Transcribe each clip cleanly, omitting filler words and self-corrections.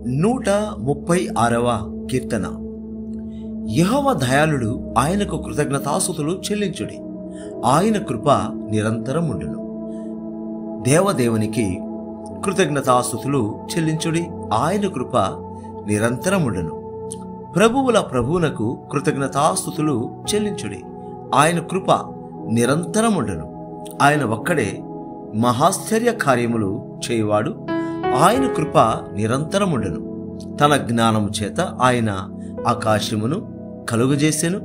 136వ కీర్తన. యెహోవా దయాళుడు, ఆయనకు కృతజ్ఞతాస్తుతులు చెల్లించుడి, ఆయన కృప నిరంతరం ఉండును. దేవదేవునికి కృతజ్ఞతాస్తుతులు చెల్లించుడి, ఆయన కృప నిరంతరం ఉండును. ప్రభువుల ప్రభువునకు కృతజ్ఞతాస్తుతులు చెల్లించుడి, ఆయన కృప నిరంతరం ఉండును. ఆయన ఒక్కడే మహాశ్చర్య కార్యములు చేయువాడు, ఆయన కృప నిరంతరముండును. తన జ్ఞానము చేత ఆయన ఆకాశమును కలుగజేసెను,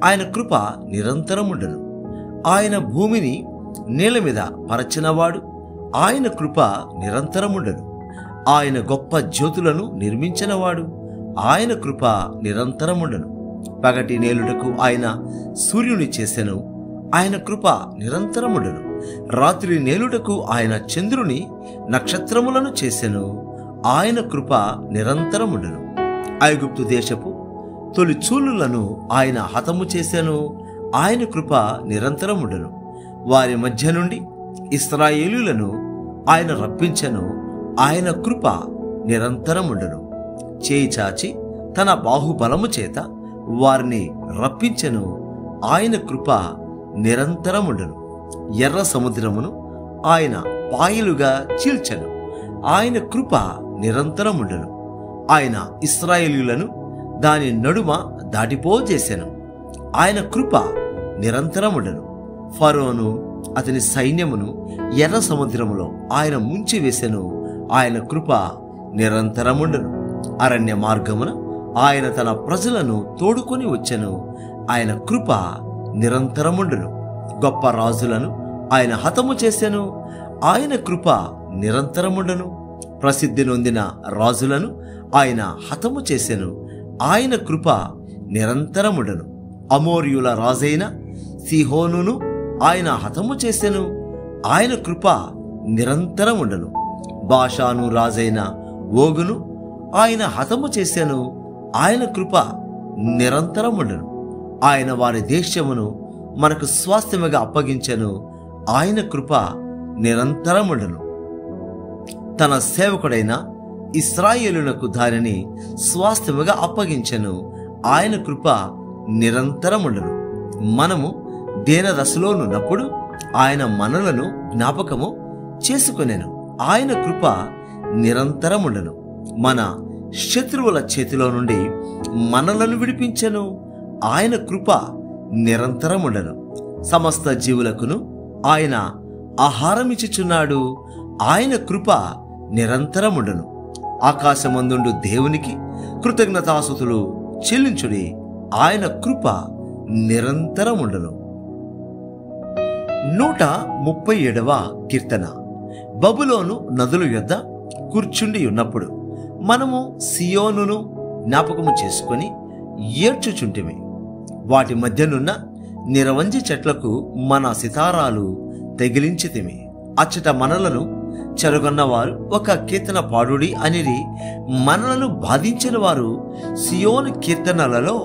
ఆయన కృప నిరంతరముండును. ఆయన భూమిని నీళ్ల మీద పరచినవాడు, ఆయన కృప నిరంతరముండును. ఆయన గొప్ప జ్యోతులను నిర్మించినవాడు, ఆయన కృప నిరంతరముండును. పగటి నేలుటకు ఆయన సూర్యుని చేసెను, ఆయన కృప నిరంతరముండును. రాత్రి నేలుటకు ఆయన చంద్రుని నక్షత్రములను చేసెను, ఆయన కృప నిరంతరముండును. ఐగుప్తు దేశపు తొలి చూలులను ఆయన హతము చేసెను, ఆయన కృప నిరంతరముండును. వారి మధ్య నుండి ఇశ్రాయేలీయులను ఆయన రప్పించెను, ఆయన కృప నిరంతరముండును. చేయి చాచి తన బాహుబలము చేత వారిని రప్పించెను, ఆయన కృప నిరంతరముండును. ఎర్ర సముద్రమును ఆయన పాయలుగా చీల్చెను, ఆయన కృప నిరంతరముండును. ఆయన ఇశ్రాయేలీయులను దాని నడుమ దాటిపోజేసెను, ఆయన కృప నిరంతరముండును. ఫరోను అతని సైన్యమును ఎర్ర సముద్రములో ఆయన ముంచివేసెను, ఆయన కృప నిరంతరముండును. అరణ్య మార్గమున ఆయన తన ప్రజలను తోడుకొని వచ్చెను, ఆయన కృప నిరంతరముండును. గొప్ప రాజులను ఆయన హతము చేసెను, ఆయన కృప నిరంతరముండును. ప్రసిద్ధి నొందిన రాజులను ఆయన హతము చేసెను, ఆయన కృప నిరంతరముండును. అమోరీయుల రాజైన సీహోనును ఆయన హతము చేసెను, ఆయన కృప నిరంతరముండును. బాషాను రాజైన ఓగును ఆయన హతము చేసెను, ఆయన కృప నిరంతరముండును. ఆయన వారి దేశమును మనకు స్వాస్థ్యముగా అప్పగించెను, ఆయన కృప నిరంతరముండును. తన సేవకుడైన ఇశ్రాయేలునకు దానిని స్వాస్థ్యముగా అప్పగించెను, ఆయన కృప నిరంతరముండును. మనము దీనదశలోనున్నప్పుడు ఆయన మనలను జ్ఞాపకము చేసుకొనెను, ఆయన కృప నిరంతరముండును. మన శత్రువుల చేతిలో నుండి మనలను విడిపించెను, ఆయన కృప నిరంతరముండును. సమస్త జీవులకును ఆయన ఆహారమిచ్చుచున్నాడు, ఆయన కృప నిరంతరముండును. ఆకాశమందుండు దేవునికి కృతజ్ఞతాస్తుతులు చెల్లించుడి, ఆయన కృప నిరంతరముండును. 137వ కీర్తన. బబులోను నదుల యొద్ద కూర్చుండి ఉన్నప్పుడు మనము సియోనును జ్ఞాపకము చేసుకొని ఏడ్చుచుంటిమి. వాటి మధ్యనున్న నిరవంజి చెట్లకు మన సితారాలు తగిలించితిమి. అచ్చట మనలను చెరగొన్నవారు ఒక కీర్తన పాడుడి అనిరి, మనలను బాధించిన వారు సియోను కీర్తనలలో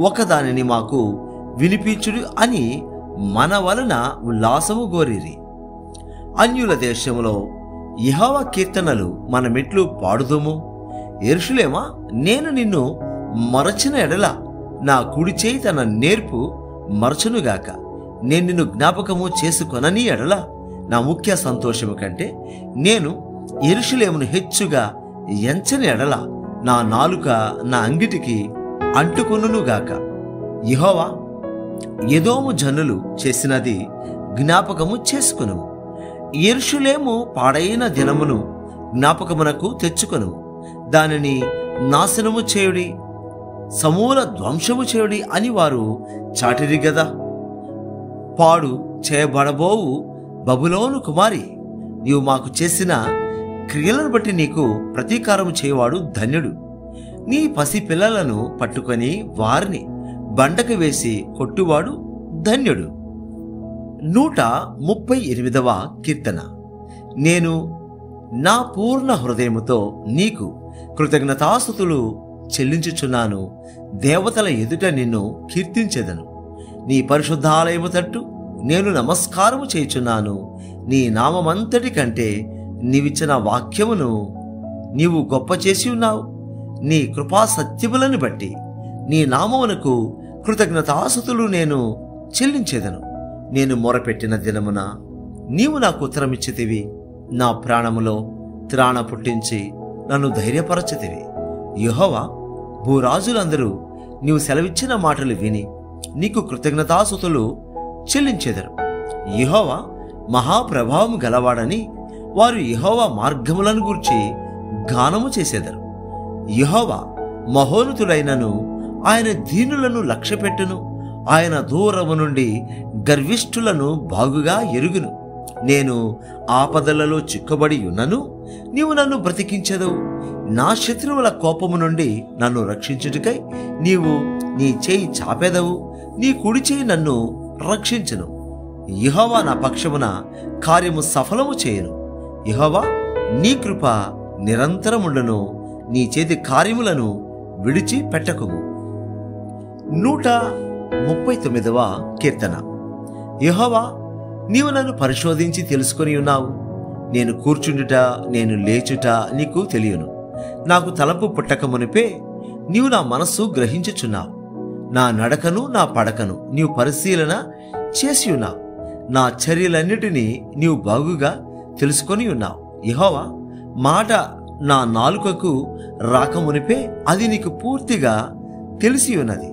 ఒకదానిని మాకు వినిపించుడు అని మన వలన ఉల్లాసము గోరిరి. అన్యుల దేశంలో యెహోవా కీర్తనలు మనమెట్లు పాడుదుము? యెరూషలేమా, నేను నిన్ను మరచిన ఎడల నా కుడి చేయి తన నేర్పు మరచునుగాక. నేను నిన్ను జ్ఞాపకము చేసుకొనని ఎడల నా ముఖ్య సంతోషము కంటే నేను యెరూషలేమును హెచ్చుగా ఎంచని ఎడల నా నాలుక నా అంగిటికి అంటుకొనుగాక. యెహోవా ఎదోము జనులు చేసినది జ్ఞాపకము చేసుకొనుము. యెరూషలేము పాడైన దినమును జ్ఞాపకమునకు తెచ్చుకొనుము. దానిని నాశనము చేయుడి, సమూల ధ్వంసము చేయుడి అని వారు చాటిరి గదా. పాడు చేయబడబోవు బబులోను కుమారి, నీవు మాకు చేసిన క్రియలను బట్టి నీకు ప్రతీకారము చేయవాడు ధన్యుడు. నీ పసి పిల్లలను పట్టుకొని వారిని బండకు వేసి కొట్టువాడు ధన్యుడు. 138వ కీర్తన. నేను నా పూర్ణ హృదయముతో నీకు కృతజ్ఞతాస్తుతులు చెల్లించుచున్నాను, దేవతల ఎదుట నిన్ను కీర్తించెదను. నీ పరిశుద్ధాలయము తట్టు నేను నమస్కారము చేయుచున్నాను. నీ నామమంతటి కంటే నీవిచ్చిన వాక్యమును నీవు గొప్ప చేసి ఉన్నావు. నీ కృపా సత్యములను బట్టి నీ నామమునకు కృతజ్ఞతాస్తుతులు నేను చెల్లించేదను. నేను మొరపెట్టిన దినమున నీవు నాకు ఉత్తరమిచ్చితివి. నా ప్రాణములో త్రాణ పుట్టించి నన్ను ధైర్యపరచితివి. యెహోవా, భూరాజులందరూ నీవు సెలవిచ్చిన మాటలు విని నీకు కృతజ్ఞతాస్తుతులు చెల్లించెదరు. యెహోవా మహాప్రభావము గలవాడని వారు యెహోవా మార్గములను గూర్చి గానము చేసేదరు. యెహోవా మహోన్నతుడైనను ఆయన దీనులను లక్ష్యపెట్టును. ఆయన దూరము నుండి గర్విష్ఠులను బాగుగా ఎరుగును. నేను ఆపదలలో చిక్కుబడి ఉన్నను, నీవు నన్ను బ్రతికించెదవు. నా శత్రువుల కోపము నుండి నన్ను రక్షించుటకై నీవు నీ చేయి చాపెదవు. నీ కుడి చేయి నన్ను రక్షించును. యెహోవా నా పక్షమున కార్యము సఫలము చేయును. యెహోవా, నీ కృప నిరంతరముండును. నీ చేతి కార్యములను విడిచి పెట్టకుము. 139వ కీర్తన. యెహోవా, నీవు నన్ను పరిశోధించి తెలుసుకొని ఉన్నావు. నేను కూర్చుండుట నేను లేచుట నీకు తెలియను. నాకు తలంపు పుట్టక మునిపే నీవు నా మనస్సు గ్రహించుచున్నావు. నా నడకను నా పడకను నీవు పరిశీలన చేసి ఉన్నావు. నా చర్యలన్నిటినీ నీవు బాగుగా తెలుసుకొని ఉన్నావు. యెహోవా, మాట నా నాలుకకు రాకమునిపే అది నీకు పూర్తిగా తెలిసి ఉన్నది.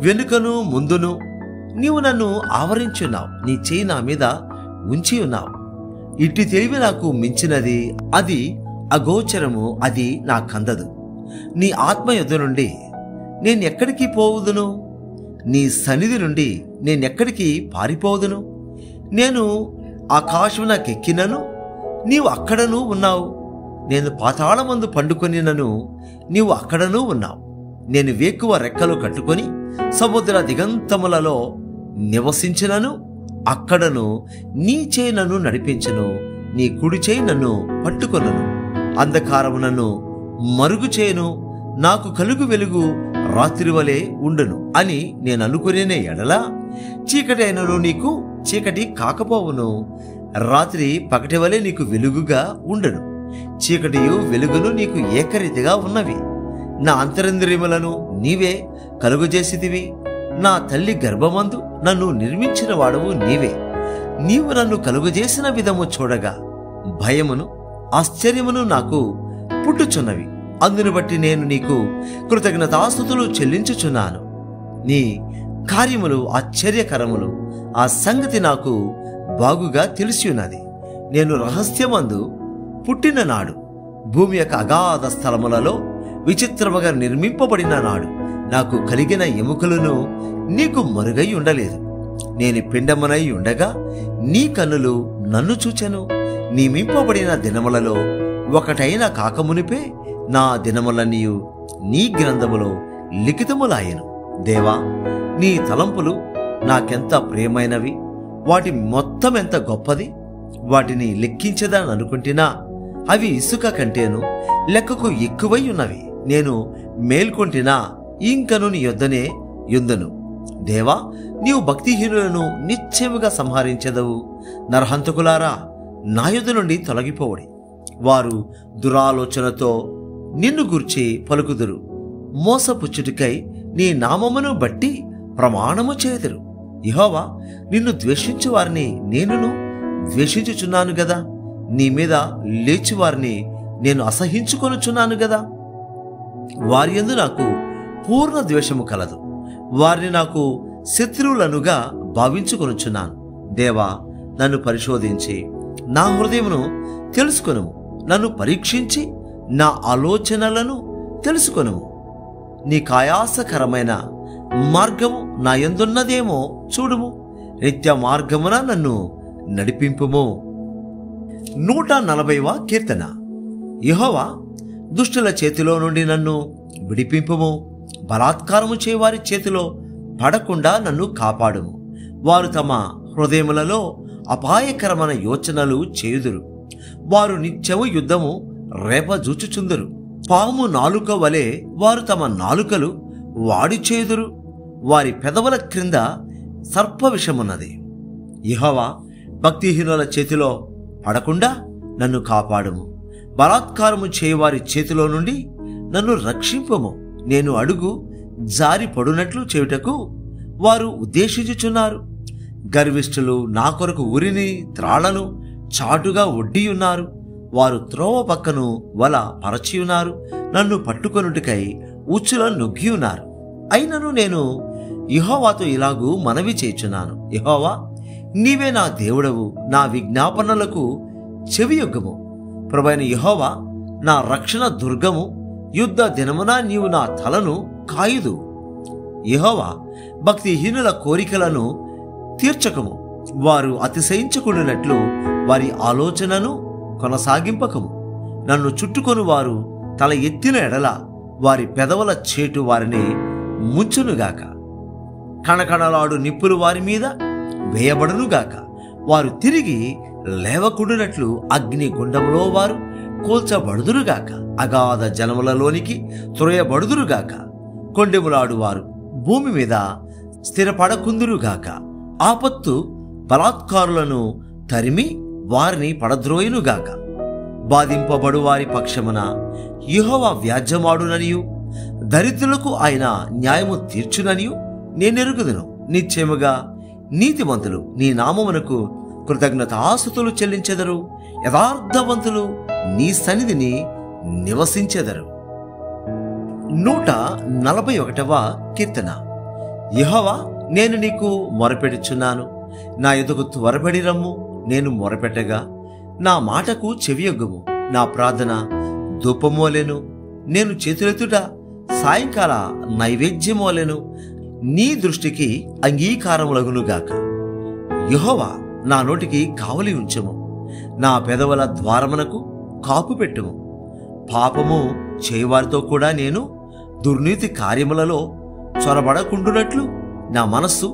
వెనుకను ముందును నీవు నన్ను ఆవరించున్నావు. నీ చేయి నా మీద ఉంచి ఉన్నావు. ఇట్టి తెలివి నాకు మించినది, అది అగోచరము, అది నా కందదు. నీ ఆత్మ యొద్ద నుండి నేనెక్కడికి పోవుదును? నీ సన్నిధి నుండి నేనెక్కడికి పారిపోదును? నేను ఆకాశమునకెక్కినను నీవు అక్కడనూ ఉన్నావు. నేను పాతాళమందు పండుకొనినను నీవు అక్కడనూ ఉన్నావు. నేను వేకువ రెక్కలు కట్టుకొని సముద్ర దిగంతములలో నివసించినను అక్కడను నీ చేయి నన్ను నడిపించును. నీ కుడి చేయి నన్ను పట్టుకొనను. అంధకారము నన్ను మరుగు చేయను. నాకు కలుగు వెలుగు రాత్రి వలె ఉండును అని నేను అనుకునే ఎడల చీకటి అయినను నీకు చీకటి కాకపోవును. రాత్రి పగటి వలె నీకు వెలుగుగా ఉండును. చీకటియు వెలుగును నీకు ఏకరీతిగా ఉన్నవి. నా అంతరింద్రియములను నీవే కలుగజేసితివి. నా తల్లి గర్భమందు నన్ను నిర్మించిన వాడవు నీవే. నీవు నన్ను కలుగజేసిన విధము చూడగా భయమును ఆశ్చర్యమును నాకు పుట్టుచున్నవి. అందును బట్టి నేను నీకు కృతజ్ఞతాస్తుతులు చెల్లించుచున్నాను. నీ కార్యములు ఆశ్చర్యకరములు. ఆ సంగతి నాకు బాగుగా తెలిసి ఉన్నది. నేను రహస్యమందు పుట్టిన నాడు, భూమి యొక్క అగాధ స్థలములలో విచిత్రముగా నిర్మింపబడిన నాడు నాకు కలిగిన ఎముకలను నీకు మరుగై ఉండలేదు. నేను పిండమునై ఉండగా నీ కన్నులు నన్ను చూచెను. నియమింపబడిన దినములలో ఒకటైన కాకమునిపే నా దినములన్నీయు నీ గ్రంథములో లిఖితములాయెను. దేవా, నీ తలంపులు నాకెంత ప్రియమైనవి. వాటి మొత్తం ఎంత గొప్పది. వాటిని లెక్కించదననుకుంటున్నా అవి ఇసుక కంటేను లెక్కకు ఎక్కువై ఉన్నవి. నేను మేల్కొంటినా ఇంకను నీ యొద్దనే యుందును. దేవా, నీవు భక్తిహీనులను నిశ్చయముగా సంహరించెదవు. నరహంతకులారా, నా యొద్ద నుండి తొలగిపోవడి. వారు దురాలోచనతో నిన్ను గూర్చి పలుకుదురు. మోసపుచ్చుటికై నీ నామమును బట్టి ప్రమాణము చేయుదురు. యెహోవా, నిన్ను ద్వేషించు వారిని నేనును ద్వేషించుచున్నాను గదా. నీ మీద లేచి వారిని నేను అసహించుకొనుచున్నాను గదా. వారి యందు నాకు పూర్ణ ద్వేషము కలదు. వారిని నాకు శత్రువులనుగా భావించుకొనుచున్నాను. దేవా, నన్ను పరిశోధించి నా హృదయమును తెలుసుకొనుము. నన్ను పరీక్షించి నా ఆలోచనలను తెలుసుకొనుము. నీ కాయాసకరమైన మార్గము నా యందున్నదేమో చూడుము. నిత్య మార్గమున నన్ను నడిపింపుము. 140వ కీర్తన. యెహోవా, దుష్టుల చేతిలో నుండి నన్ను విడిపింపుము. బలాత్కారము చేయవారి చేతిలో పడకుండా నన్ను కాపాడుము. వారు తమ హృదయములలో అపాయకరమైన యోచనలు చేయుదురు. వారు నిత్యము యుద్ధము రేపజూచుచుందురు. పాము నాలుక వలె వారు తమ నాలుకలు వాడి చేయుదురు. వారి పెదవుల క్రింద సర్ప విషమున్నది. యెహోవా, భక్తిహీనుల చేతిలో పడకుండా నన్ను కాపాడుము. బలాత్కారము చేయవారి చేతిలో నుండి నన్ను రక్షింపము. నేను అడుగు జారి పడునట్లు చేయుటకు వారు ఉద్దేశించుచున్నారు. గర్విష్ఠులు నా కొరకు ఉరిని త్రాళ్లను చాటుగా ఒడ్డియున్నారు. వారు త్రోవ పక్కను వల పరచియున్నారు. నన్ను పట్టుకొనుటకై ఉచ్చులను నొగ్గియున్నారు. అయినను నేను యెహోవాతో ఇలాగూ మనవి చేయుచున్నాను. యెహోవా, నీవే నా దేవుడవు. నా విజ్ఞాపనలకు చెవియొగ్గము. ప్రభువైన యెహోవా నా రక్షణ దుర్గము. యుద్ధ దినమున నీవు నా తలను కాయుదు. యెహోవా, భక్తిహీనుల కోరికలను తీర్చకము. వారు అతిశయించుకున్నట్లు వారి ఆలోచనను కొనసాగింపకము. నన్ను చుట్టుకొని వారు తల ఎత్తిన ఎడల వారి పెదవుల చేటు వారిని ముంచునుగాక. కణకణలాడు నిప్పులు వారి మీద వేయబడునుగాక. వారు తిరిగి లేవకుండునట్లు అగ్ని గుండంలో వారు కూల్చబడుదురుగాక. అగాధ జలములలోనికి త్రోయబడుదురుగాక. కొండెములాడు వారు భూమి మీద స్థిరపడకుందురుగాక. ఆపత్తు బలాత్కారులను తరిమి వారిని పడద్రోయునుగాక. బాధింపబడు వారి పక్షమున యెహోవా వ్యాజ్యమాడుననియు దరిద్రులకు ఆయన న్యాయము తీర్చుననియు నేనెరుగుదును. నిశ్చయముగా నీతిమంతులు నీ నామమునకు కృతజ్ఞతాస్తుతులు చెల్లించెదరు. యథార్థవంతులు నీ సన్నిధిని నివసించెదరు. 141వ కీర్తన. యెహోవా, నేను నీకు మొరపెడుచున్నాను. నా ఎదుగు త్వరపడి రమ్ము. నేను మొరపెట్టగా నా మాటకు చెవియొగ్గుము. నా ప్రార్థన ధూపమోలెను. నేను చేతులెత్తుట సాయంకాల నైవేద్యమోలెను. నీ దృష్టికి అంగీకారములగునుగాక. యెహోవా, నా నోటికి కావలి ఉంచుము. నా పెదవుల ద్వారమునకు కాపు పెట్టుము. పాపము చేయవారితో కూడా నేను దుర్నీతి కార్యములలో చొరబడకుండునట్లు నా మనస్సు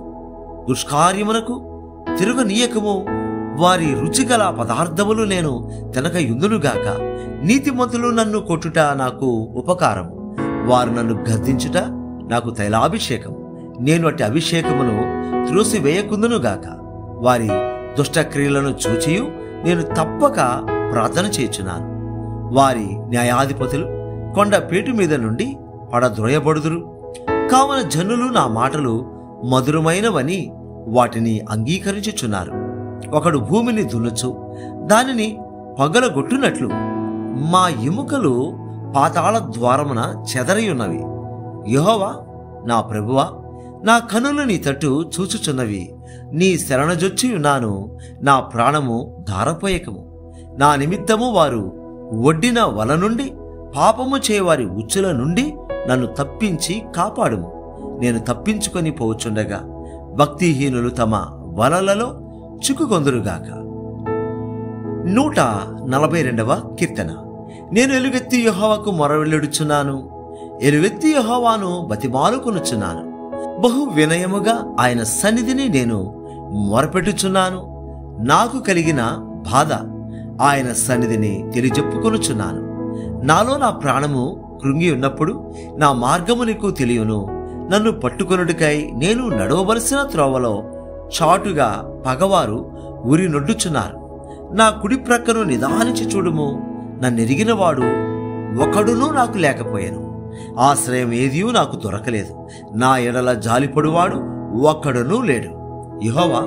దుష్కార్యమునకు తిరగనీయకము. వారి రుచిగల పదార్థములు నేను తినకయుందునుగాక. నీతిమంతులు నన్ను కొట్టుట నాకు ఉపకారము. వారు నన్ను గద్దించుట నాకు తైలాభిషేకం. నేను అట్టి అభిషేకమును త్రోసివేయకుందునుగాక. వారి దుష్టక్రియలను చూచియు నేను తప్పక ప్రార్థన చేయుచున్నాను. వారి న్యాయాధిపతులు కొండ పీటు మీద నుండి పడద్రోయబడుదురు. కావున జనులు నా మాటలు మధురమైనవని వాటిని అంగీకరించుచున్నారు. ఒకడు భూమిని దున్నుచు దానిని పగలగొట్టునట్లు మా ఎముకలు పాతాళ ద్వారమున చెదరయున్నవి. యెహోవా నా ప్రభువా, నా కనులు నీ తట్టు చూచుచున్నవి. నీ శరణజొచ్చియున్నాను. నా ప్రాణము ధారపోయకము. నా నిమిత్తము వారు ఒడ్డిన వల నుండి పాపము చేయవారి ఉచ్చుల నుండి నన్ను తప్పించి కాపాడుము. నేను తప్పించుకొని పోచుండగా భక్తిహీనులు తమ వలలలో చిక్కుకొందురుగాక. 142వ కీర్తన. నేను ఎలుగెత్తి యెహోవాకు మొరవెల్లుడుచున్నాను. ఎలుగెత్తి యెహోవాను బతిమాలుకొనుచున్నాను. బహు వినయముగా ఆయన సన్నిధిని నేను మొరపెట్టుచున్నాను. నాకు కలిగిన బాధ ఆయన సన్నిధిని తెలియజెప్పుకొనుచున్నాను. నాలో నా ప్రాణము కృంగి ఉన్నప్పుడు నా మార్గము నీకు తెలియను. నన్ను పట్టుకొనుటకై నేను నడవవలసిన త్రోవలో చాటుగా పగవారు ఉరి నొడ్డుచున్నారు. నా కుడి ప్రక్కను నిదానించి చూడుము. నన్నెరిగినవాడు ఒకడునూ నాకు లేకపోయాను. ఆశ్రయం ఏదియూ నాకు దొరకలేదు. నా ఎడల జాలిపడువాడు ఒక్కడునూ లేడు. యెహోవా,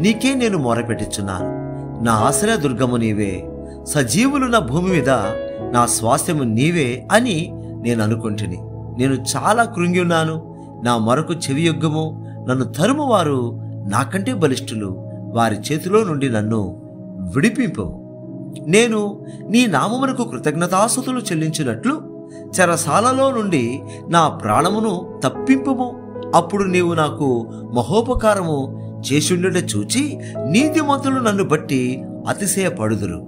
నీకే నేను మొరపెట్టుచున్నాను. నా ఆశ్రయ దుర్గము నీవే. సజీవులున్న భూమి మీద నా స్వాస్థ్యము నీవే అని నేను అనుకుంటుని. నేను చాలా కృంగి ఉన్నాను. నా మొరకు చెవియొగ్గము. నన్ను తరుము వారు నాకంటే బలిష్ఠులు. వారి చేతిలో నుండి నన్ను విడిపింపము. నేను నీ నామమునకు కృతజ్ఞతాస్తుతులు చెల్లించినట్లు చెరసాలలో నుండి నా ప్రాణమును తప్పింపుము. అప్పుడు నీవు నాకు మహోపకారము చేసిండుట చూచి నీతిమంతులు నన్ను బట్టి అతిశయపడుదురు.